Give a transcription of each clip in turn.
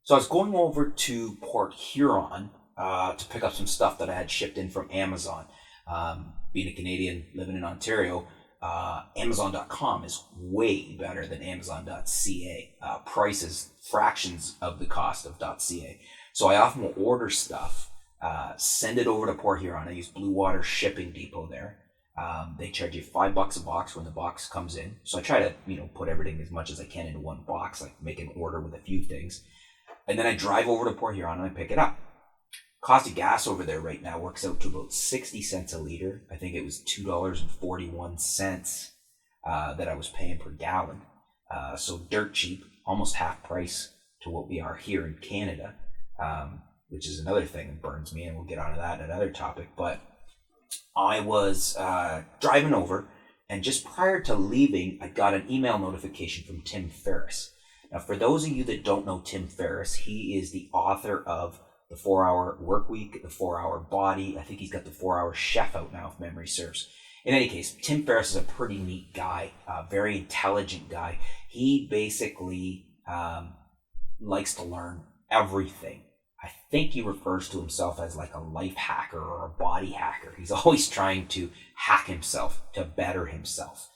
So I was going over to Port Huron to pick up some stuff that I had shipped in from Amazon. Being a Canadian living in Ontario, Amazon.com is way better than Amazon.ca. Prices fractions of the cost of .ca. So I often will order stuff, send it over to Port Huron. I use Blue Water Shipping Depot there. They charge you $5 a box when the box comes in. So I try to, put everything as much as I can into one box, like make an order with a few things. And then I drive over to Port Huron and I pick it up. Cost of gas over there right now works out to about 60 cents a liter. I think it was $2.41 that I was paying per gallon. So dirt cheap, almost half price to what we are here in Canada, which is another thing that burns me, and we'll get onto that in another topic. But I was driving over, and just prior to leaving, I got an email notification from Tim Ferriss. Now, for those of you that don't know Tim Ferriss, he is the author of The 4-Hour Workweek, The 4-Hour Body. I think he's got The 4-Hour Chef out now, if memory serves. In any case, Tim Ferriss is a pretty neat guy, a very intelligent guy. He basically likes to learn everything. I think he refers to himself as like a life hacker or a body hacker. He's always trying to hack himself, to better himself.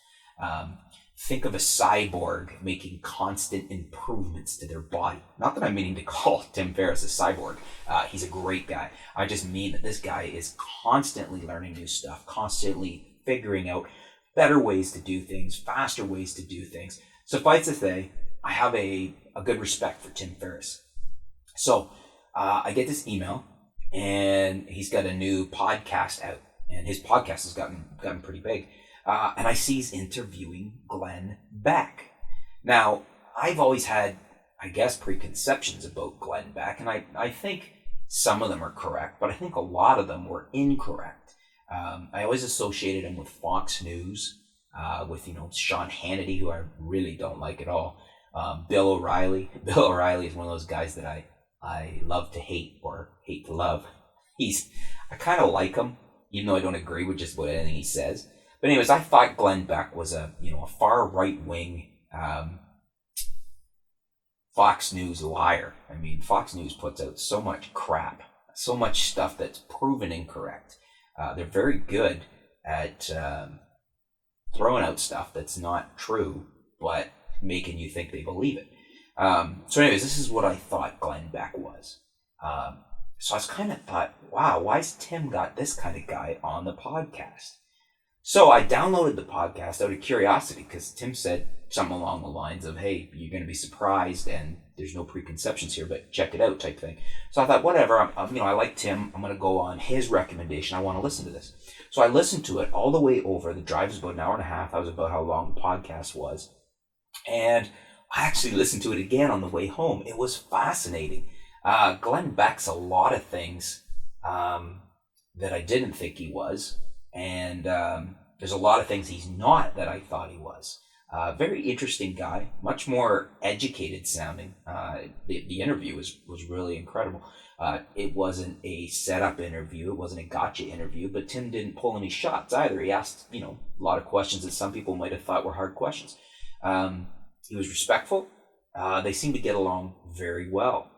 Think of a cyborg making constant improvements to their body. Not that I'm meaning to call Tim Ferriss a cyborg. He's a great guy. I just mean that this guy is constantly learning new stuff, constantly figuring out better ways to do things, faster ways to do things. Suffice to say, I have a good respect for Tim Ferriss. So I get this email, and he's got a new podcast out, and his podcast has gotten pretty big. And I see he's interviewing Glenn Beck. Now, I've always had, I guess, preconceptions about Glenn Beck, and I think some of them are correct, but I think a lot of them were incorrect. I always associated him with Fox News, with Sean Hannity, who I really don't like at all. Bill O'Reilly. Bill O'Reilly is one of those guys that I love to hate, or hate to love. I kind of like him, even though I don't agree with just about anything he says. But anyways, I thought Glenn Beck was a far right wing Fox News liar. I mean, Fox News puts out so much crap, so much stuff that's proven incorrect. They're very good at throwing out stuff that's not true, but making you think they believe it. So anyways, this is what I thought Glenn Beck was. So I was kind of thought, wow, why's Tim got this kind of guy on the podcast? So I downloaded the podcast out of curiosity because Tim said something along the lines of, hey, you're going to be surprised and there's no preconceptions here, but check it out type thing. So I thought, whatever, I like Tim. I'm going to go on his recommendation. I want to listen to this. So I listened to it all the way over. The drive was about an hour and a half. That was about how long the podcast was. And I actually listened to it again on the way home. It was fascinating. Glenn Beck's a lot of things that I didn't think he was. And there's a lot of things he's not that I thought he was. Very interesting guy, much more educated sounding. The interview was really incredible. It wasn't a setup interview. It wasn't a gotcha interview, but Tim didn't pull any shots either. He asked, a lot of questions that some people might have thought were hard questions. He was respectful. They seem to get along very well.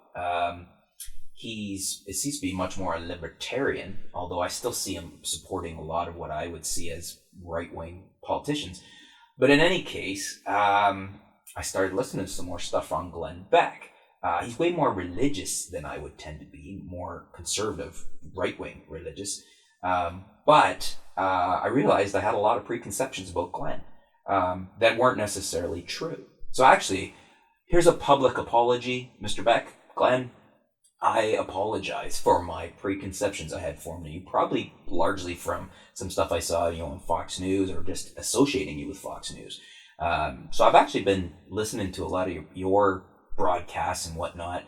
It seems to be much more a libertarian, although I still see him supporting a lot of what I would see as right-wing politicians. But in any case, I started listening to some more stuff on Glenn Beck. He's way more religious than I would tend to be, more conservative, right-wing religious. But I realized I had a lot of preconceptions about Glenn that weren't necessarily true. So actually, here's a public apology, Mr. Beck. Glenn, I apologize for my preconceptions I had formed of you, probably largely from some stuff I saw, on Fox News or just associating you with Fox News. So I've actually been listening to a lot of your broadcasts and whatnot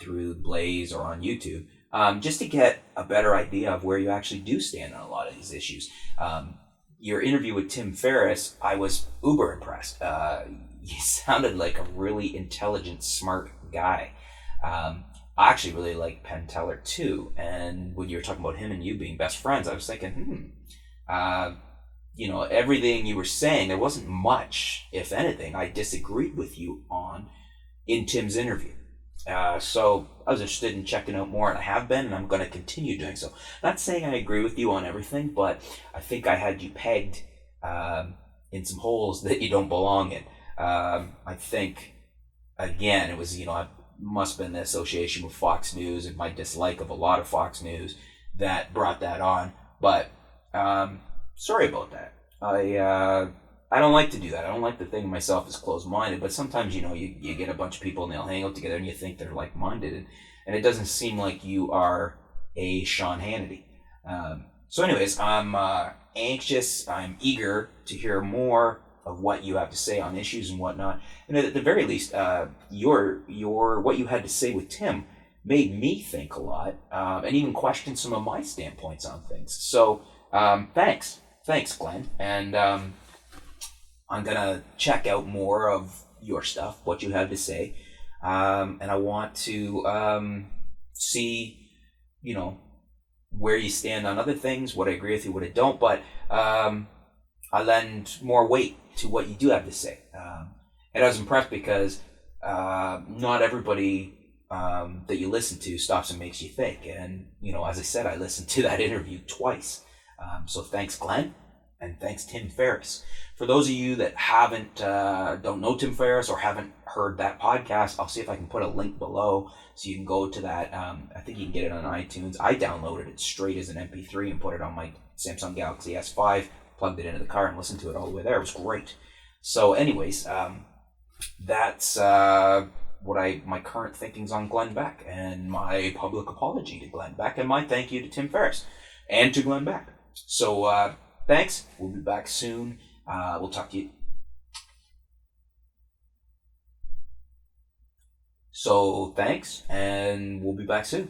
through Blaze or on YouTube, just to get a better idea of where you actually do stand on a lot of these issues. Your interview with Tim Ferriss, I was uber impressed. You sounded like a really intelligent, smart guy. I actually really like Penn Teller too, and when you were talking about him and you being best friends, I was thinking, everything you were saying, there wasn't much, if anything, I disagreed with you on in Tim's interview. So I was interested in checking out more, and I have been, and I'm going to continue doing so. Not saying I agree with you on everything, but I think I had you pegged in some holes that you don't belong in. I think, again, it was, I must have been the association with Fox News and my dislike of a lot of Fox News that brought that on. But sorry about that. I don't like to do that. I don't like to think of myself as closed minded. But sometimes you get a bunch of people and they'll hang out together and you think they're like minded, and it doesn't seem like you are a Sean Hannity. So, anyways, I'm anxious. I'm eager to hear more of what you have to say on issues and whatnot. And at the very least, your what you had to say with Tim made me think a lot, and even question some of my standpoints on things. So thanks, Glenn, and I'm gonna check out more of your stuff, what you have to say, and I want to see, where you stand on other things, what I agree with you, what I don't, but I lend more weight to what you do have to say. And I was impressed because not everybody that you listen to stops and makes you think. And, as I said, I listened to that interview twice. So thanks, Glenn, and thanks, Tim Ferriss. For those of you that don't know Tim Ferriss or haven't heard that podcast, I'll see if I can put a link below so you can go to that. I think you can get it on iTunes. I downloaded it straight as an MP3 and put it on my Samsung Galaxy S5, plugged it into the car and listened to it all the way there. It was great. So anyways, that's my current thinkings on Glenn Beck, and my public apology to Glenn Beck, and my thank you to Tim Ferriss and to Glenn Beck. So thanks. We'll be back soon. We'll talk to you. So thanks, and we'll be back soon.